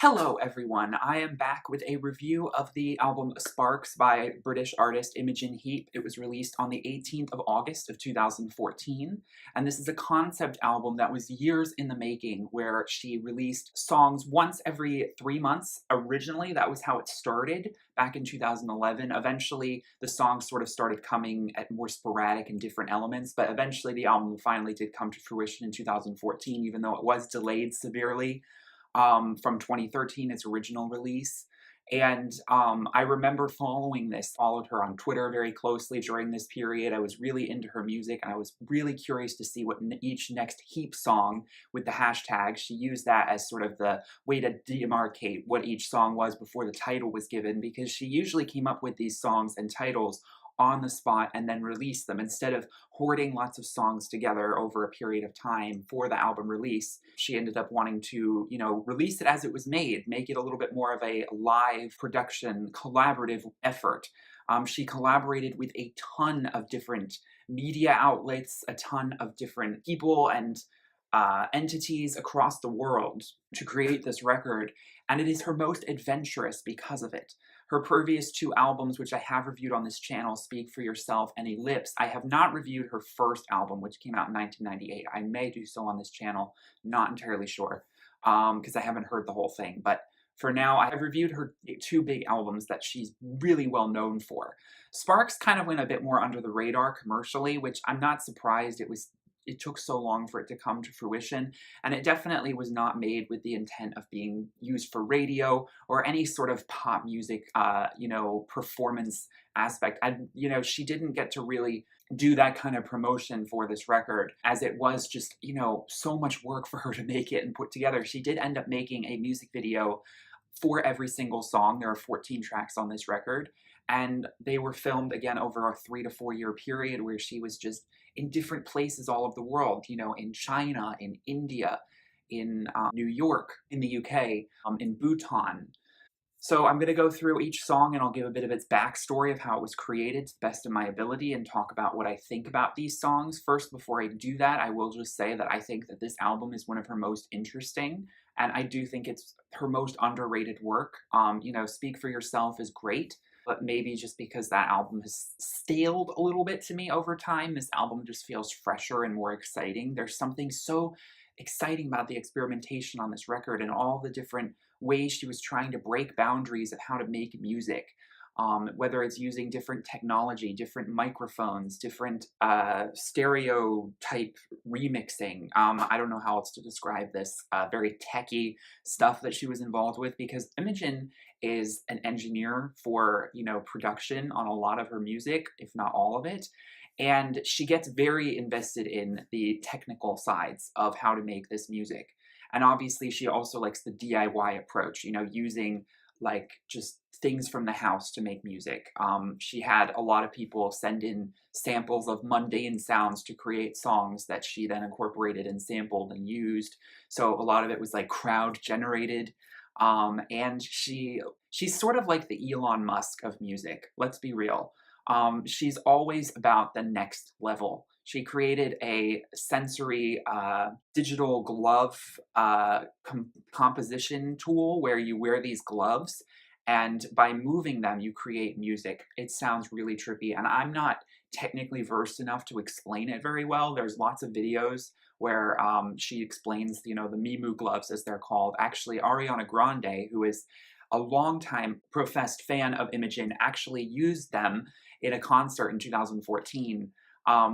Hello everyone, I am back with a review of the album Sparks by British artist Imogen Heap. It was released on the 18th of August of 2014, and this is a concept album that was years in the making where she released songs once every 3 months. Originally, that was how it started back in 2011. Eventually, the songs sort of started coming at more sporadic and different elements, but eventually the album finally did come to fruition in 2014, even though it was delayed severely from 2013, its original release. And I remember followed her on Twitter very closely during this period. I was really into her music and I was really curious to see what each next Heap song with the hashtag, she used that as sort of the way to demarcate what each song was before the title was given, because she usually came up with these songs and titles on the spot and then released them instead of hoarding lots of songs together over a period of time for the album release. She ended up wanting to, release it as it was made, make it a little bit more of a live production, collaborative effort. She collaborated with a ton of different media outlets, a ton of different people and entities across the world to create this record, and it is her most adventurous because of it. Her previous two albums, which I have reviewed on this channel, Speak for Yourself and Ellipse. I have not reviewed her first album, which came out in 1998. I may do so on this channel, not entirely sure, because I haven't heard the whole thing. But for now, I have reviewed her two big albums that she's really well known for. Sparks kind of went a bit more under the radar commercially, which I'm not surprised. It took so long for it to come to fruition, and it definitely was not made with the intent of being used for radio or any sort of pop music, performance aspect. She didn't get to really do that kind of promotion for this record, as it was just, so much work for her to make it and put together. She did end up making a music video for every single song. There are 14 tracks on this record, and they were filmed again over a 3 to 4 year period where she was just in different places all over the world, in China, in India, in New York, in the UK, in Bhutan. So I'm going to go through each song and I'll give a bit of its backstory of how it was created to the best of my ability and talk about what I think about these songs. First, before I do that, I will just say that I think that this album is one of her most interesting, and I do think it's her most underrated work. Speak for Yourself is great, but maybe just because that album has staled a little bit to me over time, this album just feels fresher and more exciting. There's something so exciting about the experimentation on this record and all the different ways she was trying to break boundaries of how to make music. Whether it's using different technology, different microphones, different stereo type remixing. I don't know how else to describe this very techie stuff that she was involved with, because Imogen is an engineer for, production on a lot of her music, if not all of it. And she gets very invested in the technical sides of how to make this music. And obviously she also likes the DIY approach, using like just things from the house to make music. She had a lot of people send in samples of mundane sounds to create songs that she then incorporated and sampled and used. So a lot of it was like crowd generated. And she's sort of like the Elon Musk of music. Let's be real. She's always about the next level. She created a sensory digital glove composition tool where you wear these gloves, and by moving them, you create music. It sounds really trippy, and I'm not technically versed enough to explain it very well. There's lots of videos where she explains, the mi.mu gloves, as they're called. Actually, Ariana Grande, who is a longtime professed fan of Imogen, actually used them in a concert in 2014,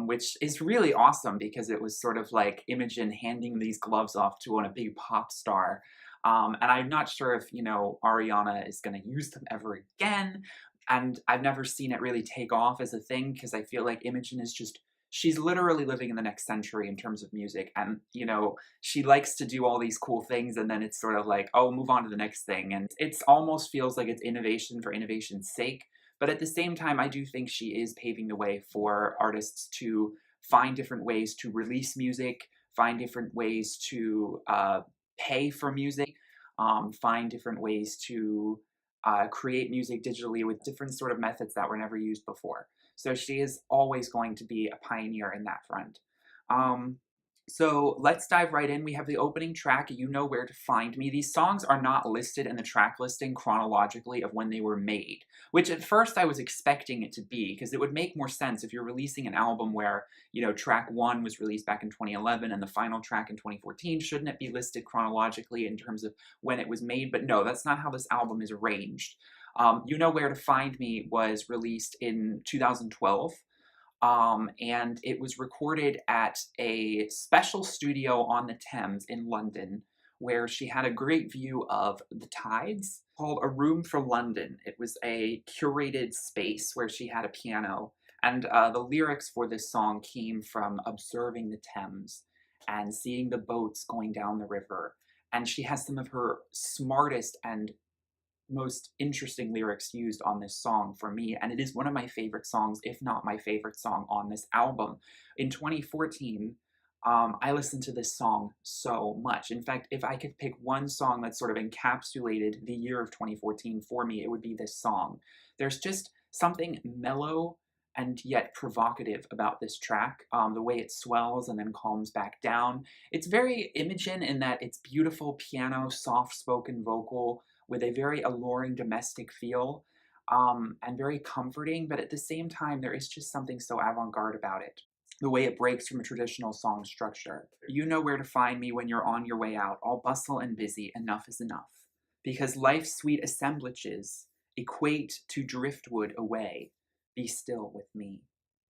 which is really awesome because it was sort of like Imogen handing these gloves off to a big pop star. And I'm not sure if, Ariana is going to use them ever again. And I've never seen it really take off as a thing, because I feel like Imogen is she's literally living in the next century in terms of music. And, she likes to do all these cool things, and then it's sort of like, oh, move on to the next thing. And it's almost feels like it's innovation for innovation's sake. But at the same time, I do think she is paving the way for artists to find different ways to release music, find different ways to pay for music, find different ways to create music digitally with different sort of methods that were never used before. So she is always going to be a pioneer in that front. So let's dive right in. We have the opening track, You Know Where to Find Me. These songs are not listed in the track listing chronologically of when they were made, which at first I was expecting it to be, because it would make more sense if you're releasing an album where, track one was released back in 2011 and the final track in 2014. Shouldn't it be listed chronologically in terms of when it was made? But no, that's not how this album is arranged. You Know Where to Find Me was released in 2012. And it was recorded at a special studio on the Thames in London, where she had a great view of the tides, called A Room for London. It was a curated space where she had a piano, and the lyrics for this song came from observing the Thames and seeing the boats going down the river. And she has some of her smartest and most interesting lyrics used on this song for me, and it is one of my favorite songs, if not my favorite song on this album. In 2014, I listened to this song so much. In fact, if I could pick one song that sort of encapsulated the year of 2014 for me, it would be this song. There's just something mellow and yet provocative about this track, the way it swells and then calms back down. It's very Imogen in that it's beautiful piano, soft-spoken vocal, with a very alluring domestic feel, and very comforting, but at the same time, there is just something so avant-garde about it. The way it breaks from a traditional song structure. You know where to find me when you're on your way out, all bustle and busy, enough is enough. Because life's sweet assemblages equate to driftwood away. Be still with me.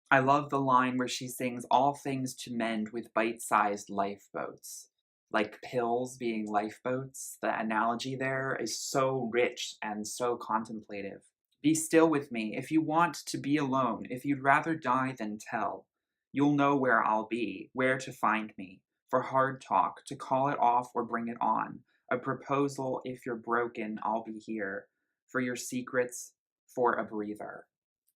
I love the line where she sings all things to mend with bite-sized lifeboats. Like pills being lifeboats. The analogy there is so rich and so contemplative. Be still with me. If you want to be alone, if you'd rather die than tell, you'll know where I'll be, where to find me. For hard talk, to call it off or bring it on. A proposal, if you're broken, I'll be here. For your secrets, for a breather.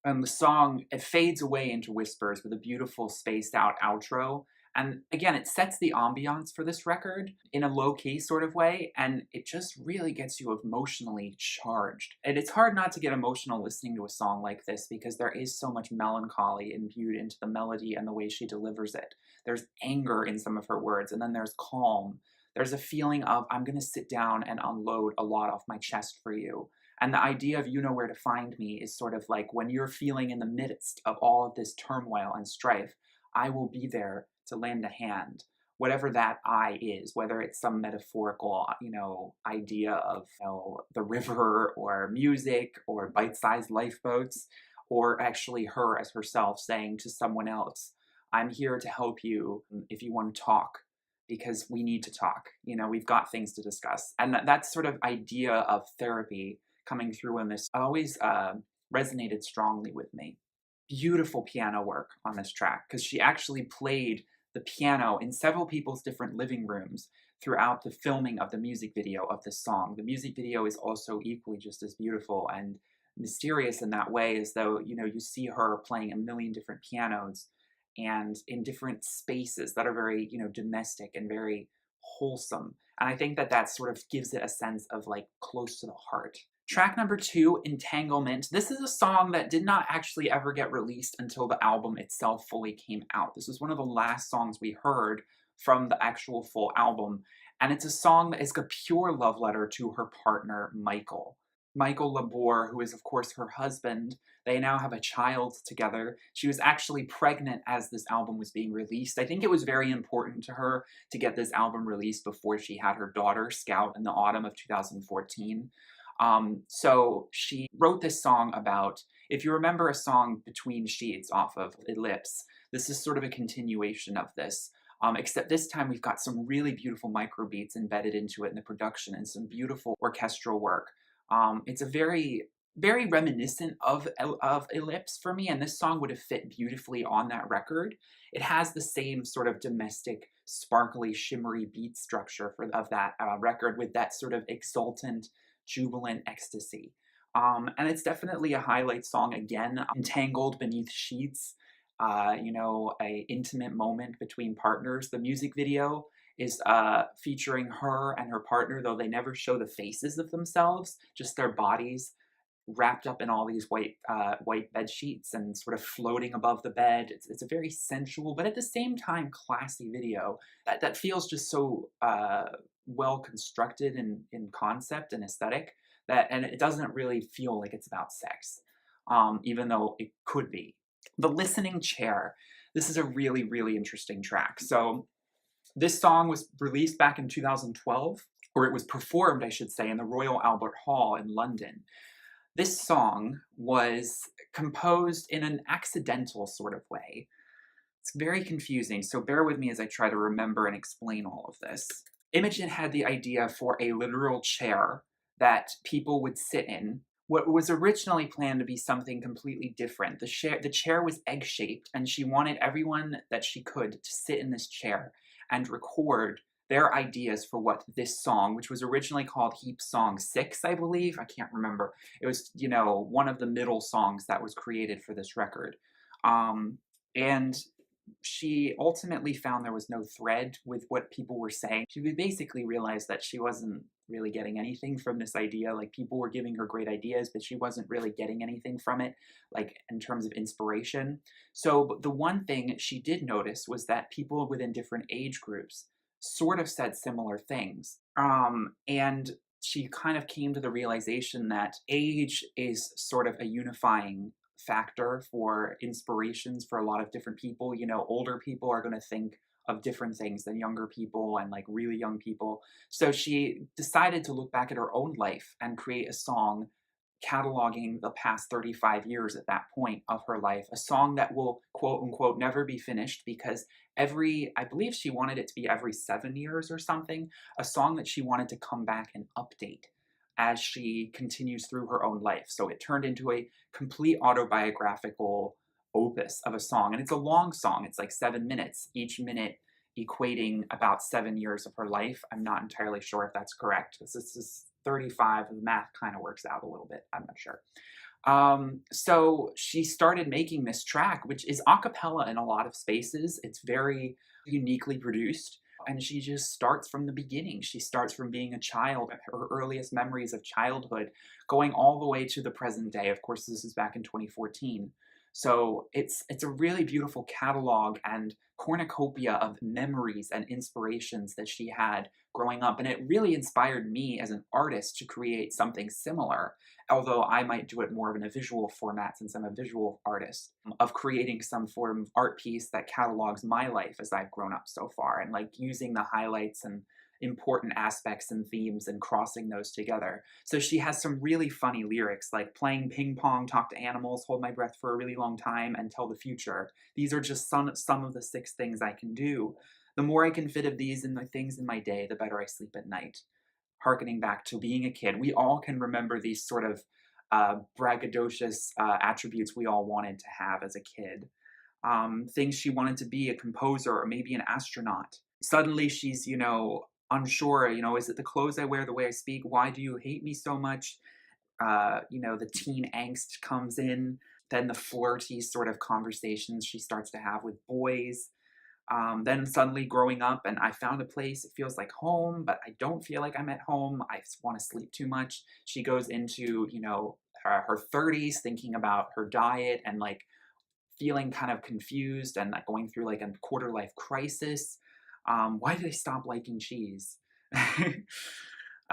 And the song, it fades away into whispers with a beautiful spaced out outro. And again, it sets the ambiance for this record in a low key sort of way, and it just really gets you emotionally charged. And it's hard not to get emotional listening to a song like this because there is so much melancholy imbued into the melody and the way she delivers it. There's anger in some of her words, and then there's calm. There's a feeling of, I'm gonna sit down and unload a lot off my chest for you. And the idea of you know where to find me is sort of like when you're feeling in the midst of all of this turmoil and strife, I will be there to lend a hand. Whatever that I is, whether it's some metaphorical, idea of the river or music or bite-sized lifeboats, or actually her as herself saying to someone else, I'm here to help you if you want to talk because we need to talk. We've got things to discuss. And that sort of idea of therapy coming through in this always resonated strongly with me. Beautiful piano work on this track because she actually played the piano in several people's different living rooms throughout the filming of the music video of this song. The music video is also equally just as beautiful and mysterious in that way, as though, you see her playing a million different pianos and in different spaces that are very, domestic and very wholesome. And I think that that sort of gives it a sense of like close to the heart. Track number 2, Entanglement. This is a song that did not actually ever get released until the album itself fully came out. This was one of the last songs we heard from the actual full album, and it's a song that is a pure love letter to her partner, Michael. Michael Labor, who is of course her husband. They now have a child together. She was actually pregnant as this album was being released. I think it was very important to her to get this album released before she had her daughter, Scout, in the autumn of 2014. So she wrote this song about, if you remember a song Between Sheets off of Ellipse, this is sort of a continuation of this. Except this time we've got some really beautiful micro beats embedded into it in the production and some beautiful orchestral work. It's a very, very reminiscent of Ellipse for me, and this song would have fit beautifully on that record. It has the same sort of domestic, sparkly, shimmery beat structure of that record with that sort of exultant, jubilant ecstasy. And it's definitely a highlight song again, entangled beneath sheets, a intimate moment between partners. The music video is featuring her and her partner, though they never show the faces of themselves, just their bodies. wrapped up in all these white bed sheets and sort of floating above the bed. It's a very sensual, but at the same time classy video that feels just so well constructed in concept and aesthetic, and it doesn't really feel like it's about sex, even though it could be. The Listening Chair. This is a really, really interesting track. So this song was released back in 2012, or it was performed, I should say, in the Royal Albert Hall in London. This song was composed in an accidental sort of way. It's very confusing, so bear with me as I try to remember and explain all of this. Imogen had the idea for a literal chair that people would sit in. What was originally planned to be something completely different. The chair was egg-shaped, and she wanted everyone that she could to sit in this chair and record their ideas for what this song, which was originally called Heap Song 6, I believe. I can't remember. It was, you know, one of the middle songs that was created for this record. And she ultimately found there was no thread with what people were saying. She basically realized that she wasn't really getting anything from this idea. Like, people were giving her great ideas, but she wasn't really getting anything from it, like in terms of inspiration. So the one thing she did notice was that people within different age groups sort of said similar things. And she kind of came to the realization that age is sort of a unifying factor for inspirations for a lot of different people. You know, older people are going to think of different things than younger people and like really young people. So she decided to look back at her own life and create a song cataloging the past 35 years at that point of her life, a song that will, quote unquote, never be finished, because I believe she wanted it to be every 7 years or something, a song that she wanted to come back and update as she continues through her own life. So it turned into a complete autobiographical opus of a song. And it's a long song. It's like 7 minutes, each minute equating about 7 years of her life. I'm not entirely sure if that's correct. This is 35. The math kind of works out a little bit. I'm not sure. So she started making this track, which is a cappella in a lot of spaces. It's very uniquely produced. And she just starts from the beginning. She starts from being a child, her earliest memories of childhood, going all the way to the present day. Of course, this is back in 2014. So it's a really beautiful catalog and cornucopia of memories and inspirations that she had growing up. And it really inspired me as an artist to create something similar, although I might do it more in a visual format since I'm a visual artist, of creating some form of art piece that catalogs my life as I've grown up so far, and like using the highlights and important aspects and themes and crossing those together. So she has some really funny lyrics like playing ping pong, talk to animals, hold my breath for a really long time, and tell the future. These are just some of the 6 things I can do. The more I can fit of these in the things in my day, the better I sleep at night. Harkening back to being a kid, we all can remember these sort of braggadocious attributes we all wanted to have as a kid. Things she wanted to be, a composer or maybe an astronaut. Suddenly she's, you know, unsure, you know, is it the clothes I wear, the way I speak? Why do you hate me so much? You know, the teen angst comes in, then the flirty sort of conversations she starts to have with boys. Then suddenly growing up, and I found a place, it feels like home, but I don't feel like I'm at home. I want to sleep too much. She goes into, you know, her 30s, thinking about her diet and like feeling kind of confused and like going through like a quarter life crisis. Why did I stop liking cheese?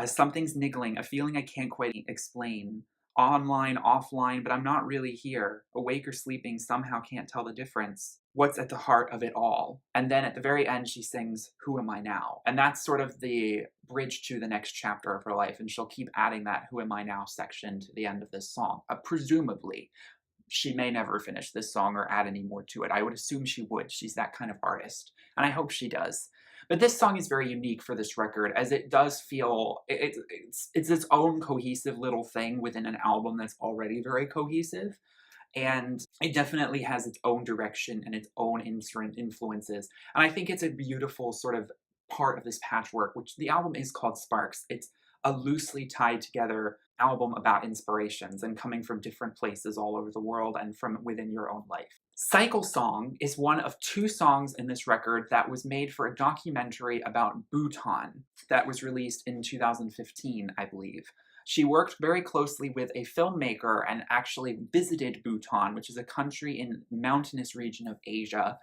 Something's niggling, a feeling I can't quite explain. Online, offline, but I'm not really here. Awake or sleeping, somehow can't tell the difference. What's at the heart of it all? And then at the very end, she sings, "Who am I now?" And that's sort of the bridge to the next chapter of her life. And she'll keep adding that "Who am I now" section to the end of this song, presumably. She may never finish this song or add any more to it. I would assume she would. She's that kind of artist. And I hope she does. But this song is very unique for this record, as it does feel, it's its own cohesive little thing within an album that's already very cohesive. And it definitely has its own direction and its own influences. And I think it's a beautiful sort of part of this patchwork, which the album is called Sparks. It's a loosely tied together album about inspirations and coming from different places all over the world and from within your own life. Cycle Song is one of 2 songs in this record that was made for a documentary about Bhutan that was released in 2015, I believe. She worked very closely with a filmmaker and actually visited Bhutan, which is a country in mountainous region of Asia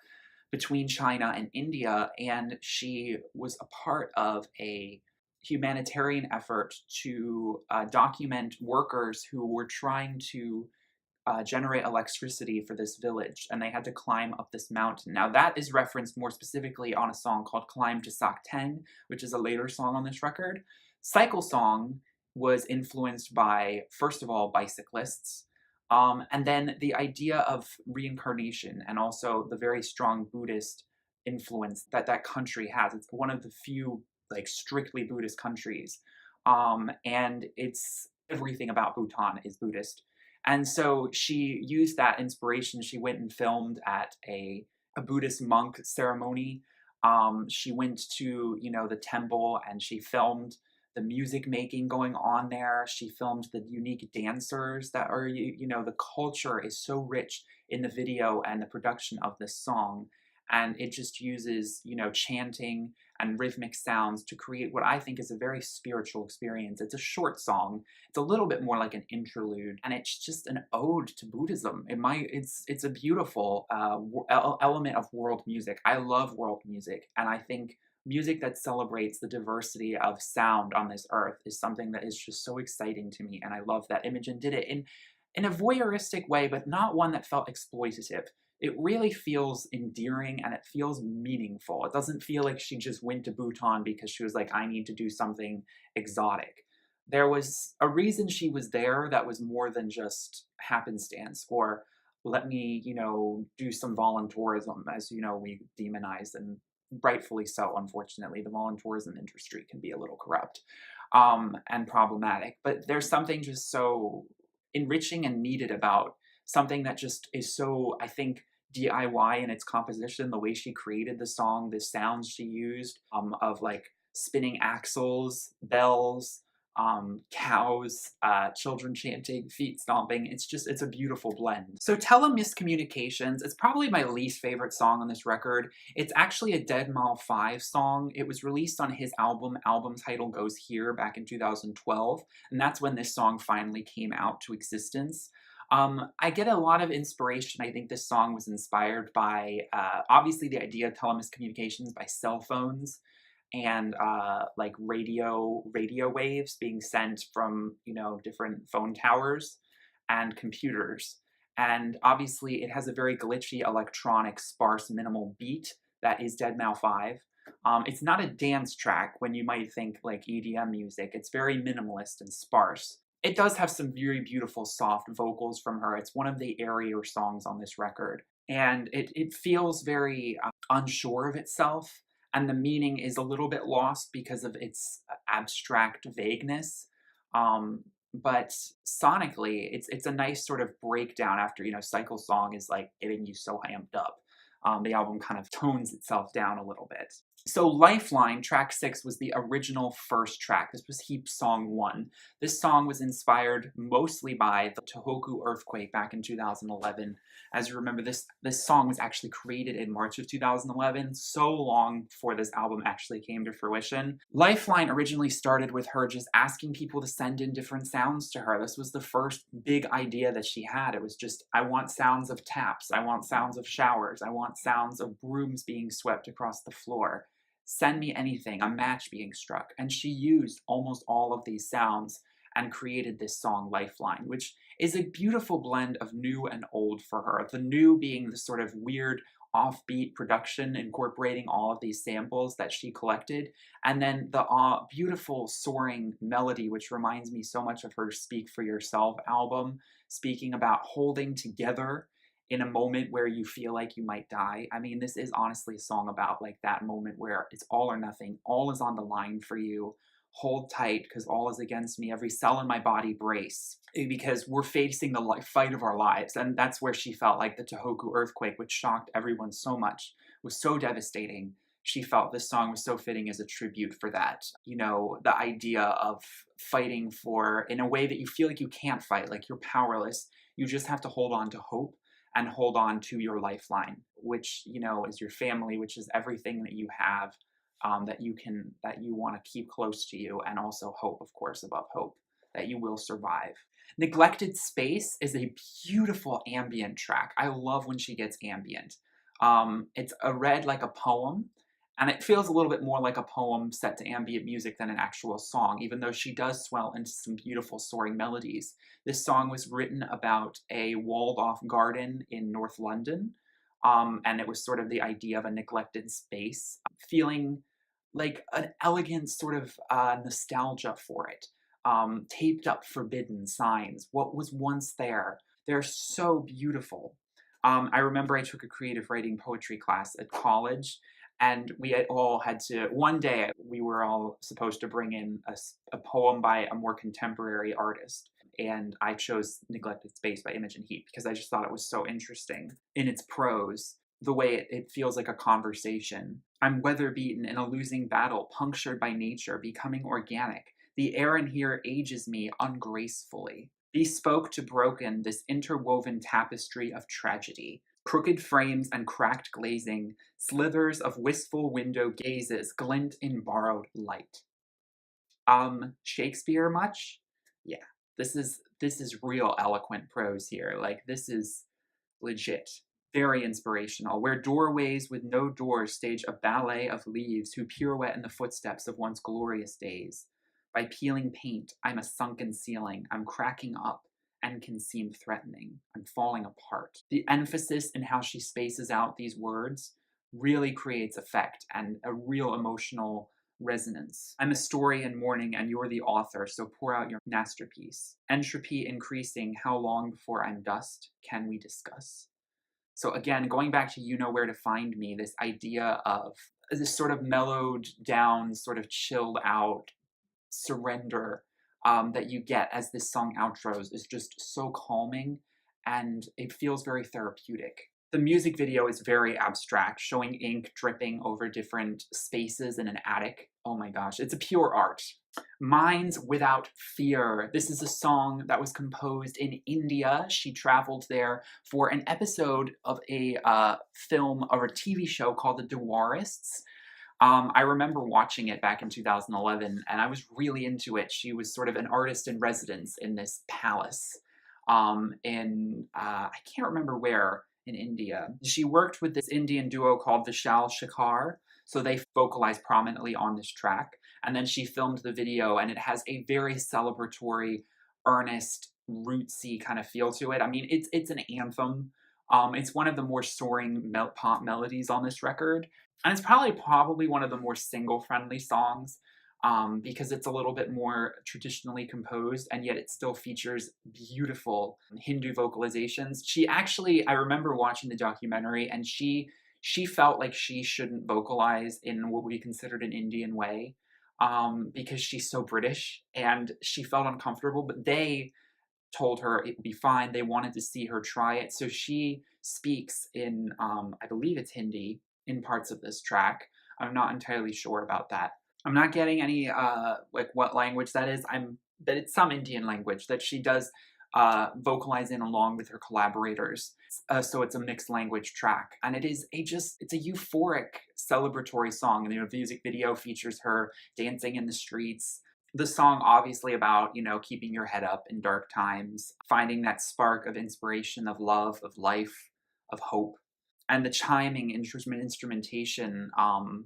between China and India, and she was a part of a humanitarian effort to document workers who were trying to generate electricity for this village, and they had to climb up this mountain. Now, that is referenced more specifically on a song called Climb to Sakteng, which is a later song on this record. Cycle Song was influenced by, first of all, bicyclists, and then the idea of reincarnation and also the very strong Buddhist influence that that country has. It's one of the few, like, strictly Buddhist countries. And it's everything about Bhutan is Buddhist. And so she used that inspiration. She went and filmed at a Buddhist monk ceremony. She went to, you know, the temple, and she filmed the music making going on there. She filmed the unique dancers that are, you know, the culture is so rich in the video and the production of this song. And it just uses, you know, chanting and rhythmic sounds to create what I think is a very spiritual experience. It's a short song. It's a little bit more like an interlude, and it's just an ode to Buddhism. It's a beautiful element of world music. I love world music, and I think music that celebrates the diversity of sound on this earth is something that is just so exciting to me, and I love that Imogen did it in a voyeuristic way, but not one that felt exploitative. It really feels endearing and it feels meaningful. It doesn't feel like she just went to Bhutan because she was like, I need to do something exotic. There was a reason she was there that was more than just happenstance or let me, you know, do some voluntourism, as you know, we demonize, and rightfully so, unfortunately. The voluntourism industry can be a little corrupt and problematic. But there's something just so enriching and needed about something that just is so, I think, DIY in its composition, the way she created the song, the sounds she used of like spinning axles, bells, cows, children chanting, feet stomping. It's a beautiful blend. So Miscommunications, it's probably my least favorite song on this record. It's actually a Dead Mal 5 song. It was released on his album title goes Here, back in 2012, and that's when this song finally came out to existence. I get a lot of inspiration. I think this song was inspired by, obviously, the idea of telecommunications by cell phones and like radio waves being sent from, you know, different phone towers and computers. And obviously, it has a very glitchy, electronic, sparse, minimal beat that is Dead Mal 5. It's not a dance track when you might think like EDM music. It's very minimalist and sparse. It does have some very beautiful soft vocals from her. It's one of the airier songs on this record. And it feels very unsure of itself, and the meaning is a little bit lost because of its abstract vagueness. But sonically, it's a nice sort of breakdown after, you know, Cycle Song is like getting you so amped up. The album kind of tones itself down a little bit. So Lifeline, track 6, was the original first track. This was Heap Song 1. This song was inspired mostly by the Tohoku earthquake back in 2011. As you remember, this song was actually created in March of 2011, so long before this album actually came to fruition. Lifeline originally started with her just asking people to send in different sounds to her. This was the first big idea that she had. It was just, I want sounds of taps, I want sounds of showers, I want sounds of brooms being swept across the floor. Send me anything, a match being struck. And she used almost all of these sounds and created this song Lifeline, which is a beautiful blend of new and old for her. The new being the sort of weird offbeat production incorporating all of these samples that she collected, and then the beautiful soaring melody, which reminds me so much of her Speak for Yourself album, speaking about holding together in a moment where you feel like you might die. I mean, this is honestly a song about like that moment where it's all or nothing. All is on the line for you. Hold tight, because all is against me. Every cell in my body brace, because we're facing the fight of our lives. And that's where she felt like the Tohoku earthquake, which shocked everyone so much, was so devastating. She felt this song was so fitting as a tribute for that. You know, the idea of fighting for, in a way that you feel like you can't fight, like you're powerless. You just have to hold on to hope and hold on to your lifeline, which, you know, is your family, which is everything that you have, that you want to keep close to you, and also hope, of course, above hope. that you will survive. Neglected Space is a beautiful ambient track. I love when she gets ambient. It's read like a poem, and it feels a little bit more like a poem set to ambient music than an actual song, even though she does swell into some beautiful soaring melodies. This song was written about a walled-off garden in North London, and it was sort of the idea of a neglected space, feeling like an elegant sort of nostalgia for it. Taped up forbidden signs, what was once there. They're so beautiful. I remember I took a creative writing poetry class at college, and we all had to, one day, we were all supposed to bring in a poem by a more contemporary artist. And I chose Neglected Space by Imogen Heap because I just thought it was so interesting in its prose, the way it feels like a conversation. I'm weather beaten in a losing battle, punctured by nature, becoming organic. The air in here ages me ungracefully. Bespoke to broken, this interwoven tapestry of tragedy. Crooked frames and cracked glazing, slithers of wistful window gazes glint in borrowed light. Shakespeare much? Yeah, this is real eloquent prose here. Like, this is legit. Very inspirational. Where doorways with no doors stage a ballet of leaves who pirouette in the footsteps of once glorious days. By peeling paint, I'm a sunken ceiling. I'm cracking up and can seem threatening. I'm falling apart. The emphasis in how she spaces out these words really creates effect and a real emotional resonance. I'm a story in mourning and you're the author, so pour out your masterpiece. Entropy increasing, how long before I'm dust? Can we discuss? So again, going back to You Know Where to Find Me, this idea of this sort of mellowed down, sort of chilled out surrender that you get as this song outros is just so calming, and it feels very therapeutic. The music video is very abstract, showing ink dripping over different spaces in an attic. Oh my gosh, it's a pure art. Minds Without Fear. This is a song that was composed in India. She traveled there for an episode of a film or a TV show called The Dewarists. I remember watching it back in 2011, and I was really into it. She was sort of an artist in residence in this palace I can't remember where in India. She worked with this Indian duo called Vishal Shekhar, so they vocalized prominently on this track. And then she filmed the video, and it has a very celebratory, earnest, rootsy kind of feel to it. I mean, it's an anthem. It's one of the more soaring pop melodies on this record. And it's probably one of the more single-friendly songs because it's a little bit more traditionally composed, and yet it still features beautiful Hindu vocalizations. She actually, I remember watching the documentary, and she felt like she shouldn't vocalize in what we considered an Indian way because she's so British, and she felt uncomfortable, but they told her it would be fine. They wanted to see her try it. So she speaks in, I believe it's Hindi, in parts of this track. I'm not entirely sure about that. I'm not getting any, like what language that is. But it's some Indian language that she does vocalize in along with her collaborators. So it's a mixed language track. And it's a euphoric, celebratory song. And the music video features her dancing in the streets. The song obviously about, keeping your head up in dark times, finding that spark of inspiration, of love, of life, of hope. And the chiming instrumentation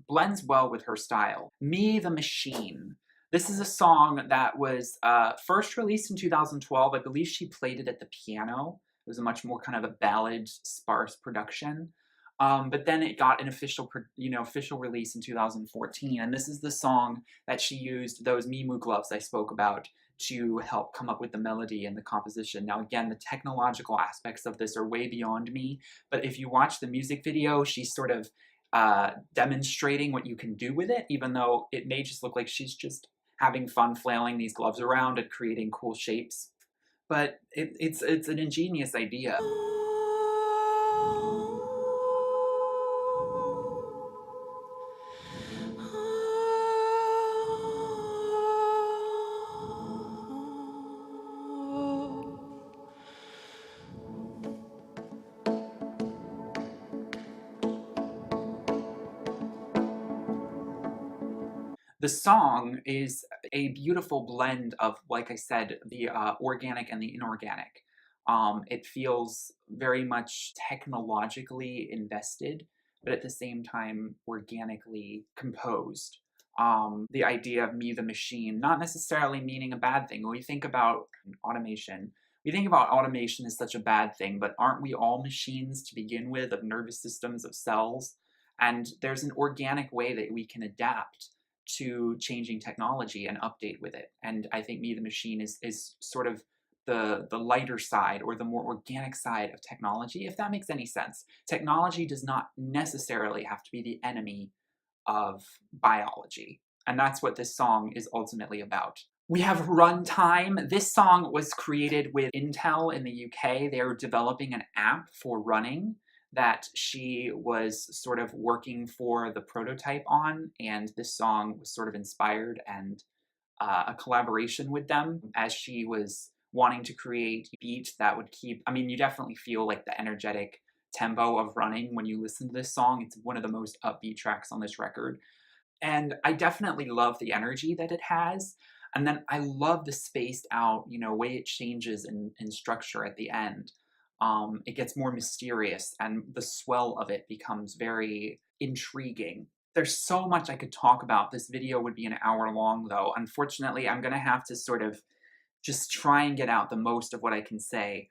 blends well with her style. Me, the Machine. This is a song that was first released in 2012. I believe she played it at the piano. It was a much more kind of a ballad, sparse production. But then it got an official release in 2014. And this is the song that she used those mi.mu gloves I spoke about to help come up with the melody and the composition. Now, again, the technological aspects of this are way beyond me, but if you watch the music video, she's sort of demonstrating what you can do with it, even though it may just look like she's just having fun flailing these gloves around and creating cool shapes. But it's an ingenious idea. The song is a beautiful blend of, like I said, the organic and the inorganic. It feels very much technologically invested, but at the same time organically composed. The idea of me the machine, not necessarily meaning a bad thing. When we think about automation, we think about automation as such a bad thing, but aren't we all machines to begin with, of nervous systems, of cells? And there's an organic way that we can adapt to changing technology and update with it. And I think me the machine is sort of the lighter side, or the more organic side of technology, if that makes any sense. Technology does not necessarily have to be the enemy of biology. And that's what this song is ultimately about. We have Runtime. This song was created with Intel in the UK. They are developing an app for running that she was sort of working for the prototype on, and this song was sort of inspired and a collaboration with them, as she was wanting to create a beat that would keep, I mean, you definitely feel like the energetic tempo of running when you listen to this song. It's one of the most upbeat tracks on this record. And I definitely love the energy that it has. And then I love the spaced out, way it changes in structure at the end. It gets more mysterious, and the swell of it becomes very intriguing. There's so much I could talk about. This video would be an hour long, though. Unfortunately, I'm going to have to sort of just try and get out the most of what I can say.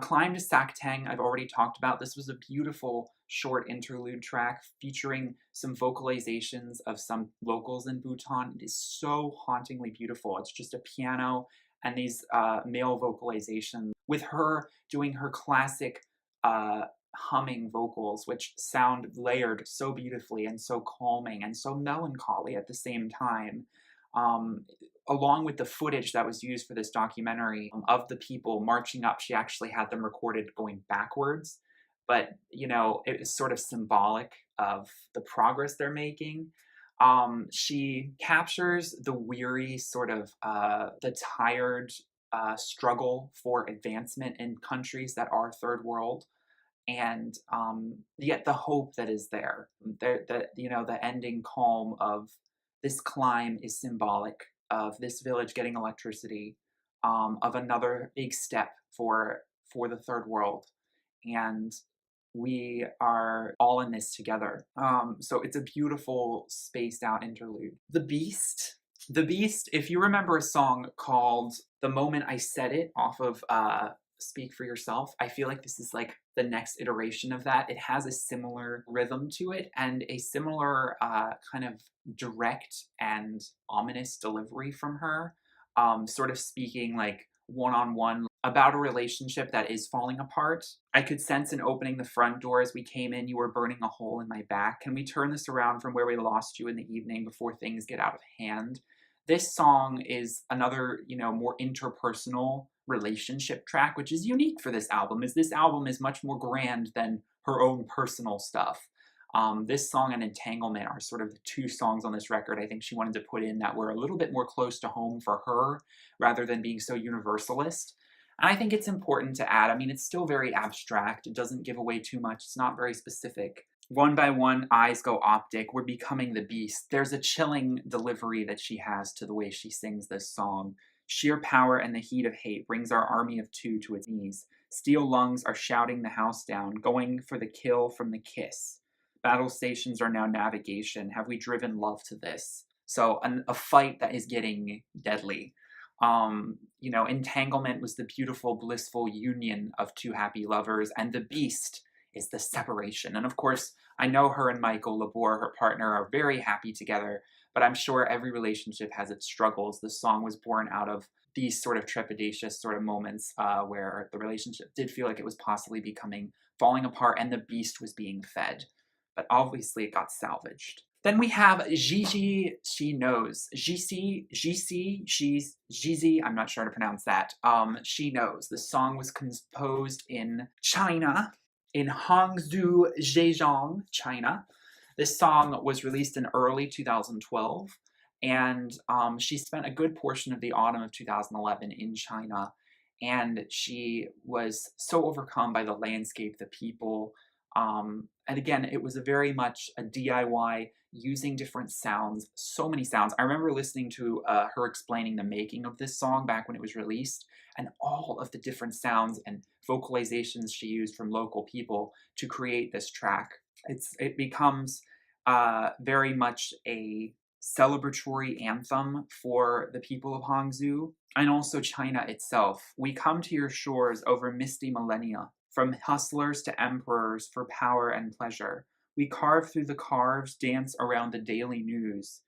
Climb to Sakteng, I've already talked about. This was a beautiful short interlude track featuring some vocalizations of some locals in Bhutan. It is so hauntingly beautiful. It's just a piano and these male vocalizations, with her doing her classic humming vocals, which sound layered so beautifully and so calming and so melancholy at the same time. Along with the footage that was used for this documentary of the people marching up, she actually had them recorded going backwards. But, it was sort of symbolic of the progress they're making. She captures the weary, sort of the tired struggle for advancement in countries that are third world, and yet the hope that is there. The ending calm of this climb is symbolic of this village getting electricity, of another big step for the third world, and we are all in this together. So it's a beautiful spaced out interlude. The Beast. The Beast, if you remember a song called The Moment I Said It off of Speak for Yourself, I feel like this is like the next iteration of that. It has a similar rhythm to it and a similar kind of direct and ominous delivery from her, sort of speaking like one-on-one about a relationship that is falling apart. I could sense in opening the front door as we came in, you were burning a hole in my back. Can we turn this around from where we lost you in the evening before things get out of hand? This song is another, more interpersonal relationship track, which is unique for this album, as this album is much more grand than her own personal stuff. This song and Entanglement are sort of the two songs on this record I think she wanted to put in that were a little bit more close to home for her, rather than being so universalist. And I think it's important to add, I mean, it's still very abstract. It doesn't give away too much. It's not very specific. One by one, eyes go optic. We're becoming the beast. There's a chilling delivery that she has to the way she sings this song. Sheer power and the heat of hate brings our army of two to its knees. Steel lungs are shouting the house down, going for the kill from the kiss. Battle stations are now navigation. Have we driven love to this? So a fight that is getting deadly. Entanglement was the beautiful, blissful union of two happy lovers, and the beast is the separation. And of course, I know her and Michael Labor, her partner, are very happy together, but I'm sure every relationship has its struggles. This song was born out of these sort of trepidatious sort of moments where the relationship did feel like it was possibly falling apart, and the beast was being fed. But obviously it got salvaged. Then we have Xizi She Knows. Xizi, I'm not sure how to pronounce that. She Knows. The song was composed in China, in Hangzhou, Zhejiang, China. This song was released in early 2012, and she spent a good portion of the autumn of 2011 in China, and she was so overcome by the landscape, the people, And again, it was a very much a DIY, using different sounds, so many sounds. I remember listening to her explaining the making of this song back when it was released, and all of the different sounds and vocalizations she used from local people to create this track. It becomes very much a celebratory anthem for the people of Hangzhou and also China itself. We come to your shores over misty millennia, from hustlers to emperors for power and pleasure. We carve through the carves, dance around the daily news,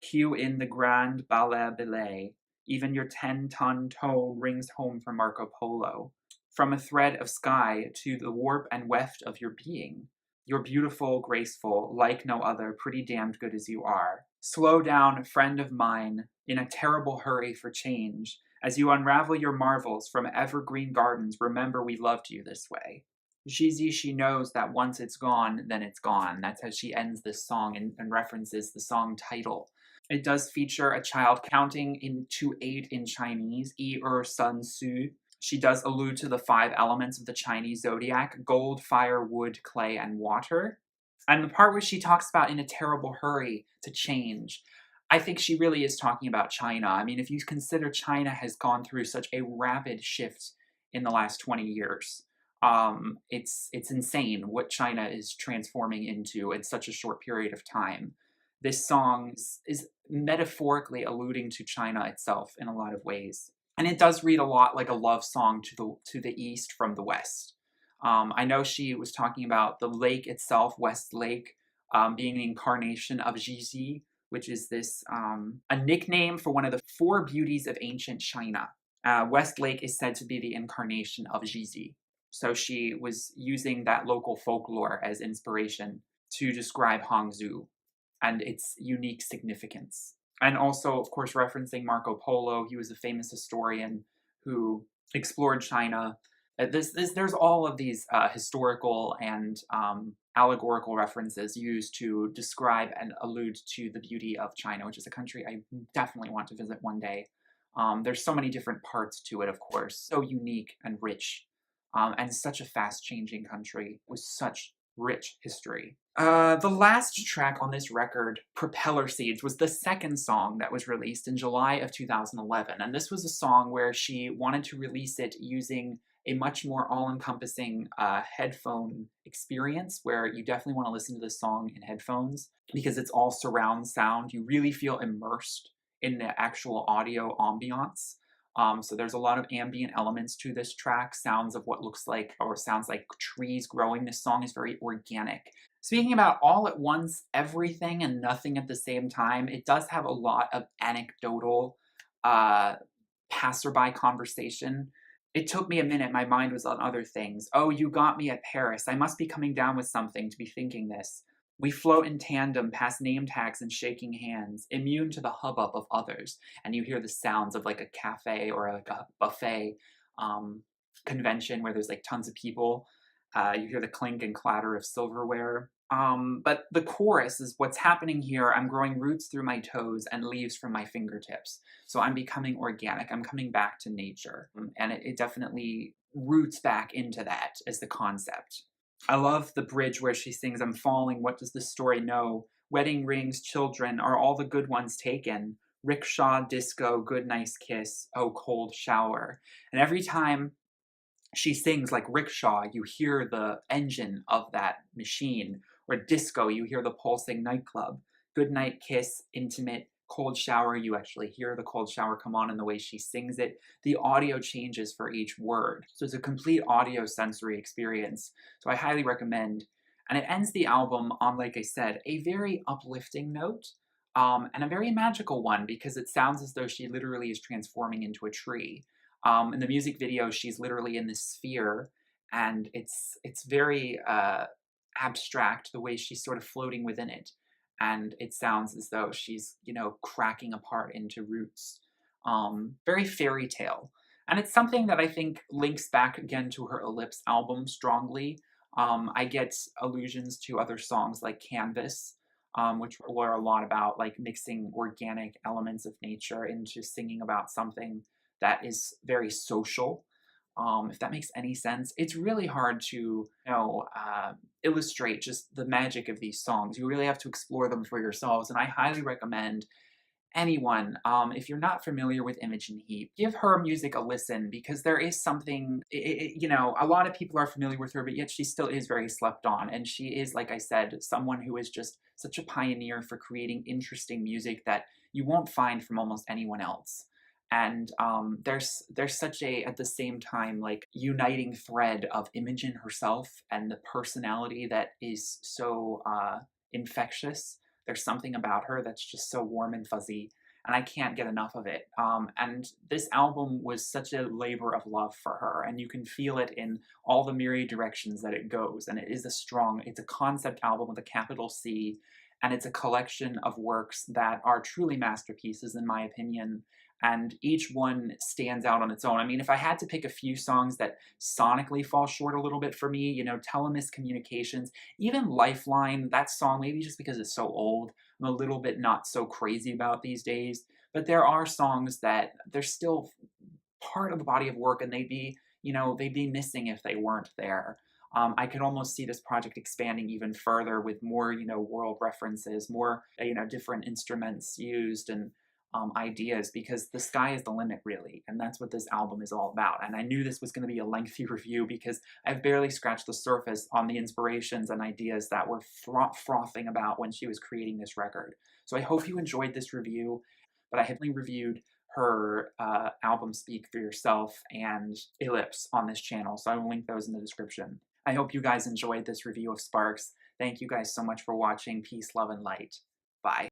cue in the grand ballet belay. Even your 10-ton toe rings home from Marco Polo. From a thread of sky to the warp and weft of your being. You're beautiful, graceful, like no other, pretty damned good as you are. Slow down, friend of mine, in a terrible hurry for change. As you unravel your marvels from evergreen gardens, remember we loved you this way. Xizi She Knows that once it's gone, then it's gone. That's how she ends this song and references the song title. It does feature a child counting to 8 in Chinese, 1, 2, 3, 4. She does allude to the 5 elements of the Chinese zodiac: gold, fire, wood, clay, and water. And the part where she talks about in a terrible hurry to change, I think she really is talking about China. I mean, if you consider China has gone through such a rapid shift in the last 20 years, it's insane what China is transforming into in such a short period of time. This song is metaphorically alluding to China itself in a lot of ways. And it does read a lot like a love song to the east from the west. I know she was talking about the lake itself, West Lake, being the incarnation of Xizi, which is this a nickname for one of the 4 beauties of ancient China. West Lake is said to be the incarnation of Xizi. So she was using that local folklore as inspiration to describe Hangzhou and its unique significance. And also, of course, referencing Marco Polo. He was a famous historian who explored China. There's all of these historical and allegorical references used to describe and allude to the beauty of China, which is a country I definitely want to visit one day. There's so many different parts to it, of course, so unique and rich, and such a fast-changing country with such rich history. The last track on this record, Propeller Seeds, was the second song that was released in July of 2011, and this was a song where she wanted to release it using a much more all-encompassing headphone experience, where you definitely want to listen to this song in headphones because it's all surround sound. You really feel immersed in the actual audio ambiance. So there's a lot of ambient elements to this track, sounds of what looks like or sounds like trees growing. This song is very organic. Speaking about all at once, everything and nothing at the same time, it does have a lot of anecdotal passerby conversation. It took me a minute, my mind was on other things. Oh, you got me at Paris. I must be coming down with something to be thinking this. We float in tandem past name tags and shaking hands, immune to the hubbub of others. And you hear the sounds of like a cafe or like a buffet convention where there's like tons of people. You hear the clink and clatter of silverware. But the chorus is what's happening here. I'm growing roots through my toes and leaves from my fingertips. So I'm becoming organic. I'm coming back to nature. And it definitely roots back into that as the concept. I love the bridge where she sings, I'm falling, what does this story know? Wedding rings, children, are all the good ones taken? Rickshaw, disco, good nice kiss, oh cold shower. And every time she sings like rickshaw, you hear the engine of that machine. Or disco, you hear the pulsing nightclub. Good night kiss, intimate, cold shower, you actually hear the cold shower come on in the way she sings it. The audio changes for each word. So it's a complete audio sensory experience. So I highly recommend. And it ends the album on, like I said, a very uplifting note. And a very magical one because it sounds as though she literally is transforming into a tree. In the music video, she's literally in this sphere, and it's very abstract the way she's sort of floating within it, and it sounds as though she's cracking apart into roots. Very fairy tale, and it's something that I think links back again to her Ellipse album strongly. I get allusions to other songs like Canvas, which were a lot about like mixing organic elements of nature into singing about something that is very social. if that makes any sense. It's really hard to, illustrate just the magic of these songs. You really have to explore them for yourselves, and I highly recommend anyone, if you're not familiar with Imogen Heap, give her music a listen because there is something, a lot of people are familiar with her, but yet she still is very slept on. And she is, like I said, someone who is just such a pioneer for creating interesting music that you won't find from almost anyone else. And there's such a, at the same time, like, uniting thread of Imogen herself and the personality that is so infectious. There's something about her that's just so warm and fuzzy, and I can't get enough of it. And this album was such a labor of love for her, and you can feel it in all the myriad directions that it goes. And it's a concept album with a capital C, and it's a collection of works that are truly masterpieces, in my opinion. And each one stands out on its own. I mean, if I had to pick a few songs that sonically fall short a little bit for me, Telemiscommunications, even Lifeline, that song, maybe just because it's so old, I'm a little bit not so crazy about these days. But there are songs that they're still part of the body of work, and they'd be missing if they weren't there. I could almost see this project expanding even further with more, world references, more, different instruments used, and ideas, because the sky is the limit, really. And that's what this album is all about. And I knew this was going to be a lengthy review because I've barely scratched the surface on the inspirations and ideas that were frothing about when she was creating this record. So I hope you enjoyed this review, but I heavily reviewed her album Speak for Yourself and Ellipse on this channel, so I will link those in the description. I hope you guys enjoyed this review of Sparks. Thank you guys so much for watching. Peace, love, and light. Bye.